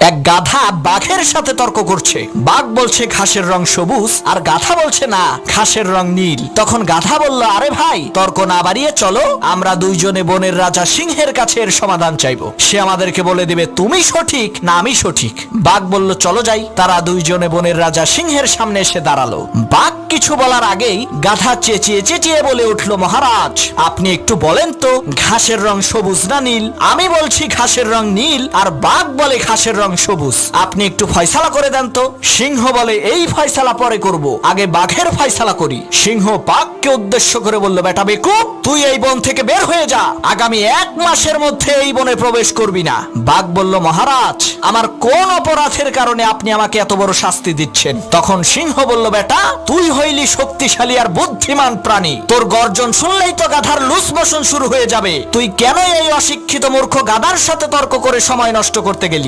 এক গাধা বাঘের সাথে তর্ক করছে। বাঘ বলছে ঘাসের রং সবুজ, আর গাধা বলছে না, ঘাসের রং নীল। তখন গাধা বলল, আরে ভাই, তর্ক না বাড়িয়ে চলো, আমরা দুইজনে বনের রাজা সিংহের কাছে এর সমাধান চাইবো। সে আমাদেরকে বলে দিবে তুমি সঠিক না আমি সঠিক। বাঘ বলল, চলো যাই। তারা দুইজনে বনের রাজা সিংহের সামনে এসে দাঁড়ালো। বাঘ কিছু বলার আগেই গাধা চেঁচিয়ে চেঁচিয়ে বলে উঠল, মহারাজ, আপনি একটু বলেন তো ঘাসের রং সবুজ না নীল? আমি বলছি ঘাসের রং নীল, আর বাঘ বলে ঘাসের রং সবুজ। আপনি একটু ফয়সালা করে দেন তো। সিংহ বলে, এই ফয়সালা পরে করব, আগে বাঘের ফয়সালা করি। সিংহ বাঘকে উদ্দেশ্য করে বলল, বেটা বেকুব, তুই এই বন থেকে বের হয়ে যা, আগামী 1 মাসের মধ্যে এই বনে প্রবেশ করবি না। বাঘ বলল, মহারাজ, আমার কোন অপরাধের কারণে আপনি আমাকে এত বড় শাস্তি দিচ্ছেন? তখন সিংহ বলল, বেটা, তুই হইলি শক্তিশালী আর বুদ্ধিমান প্রাণী, তোর গর্জন শুনলেই তো গাধার লুজ মোশন শুরু হয়ে যাবে। তুই কেন এই অশিক্ষিত মূর্খ গাধার সাথে তর্ক করে সময় নষ্ট করতে গেলি?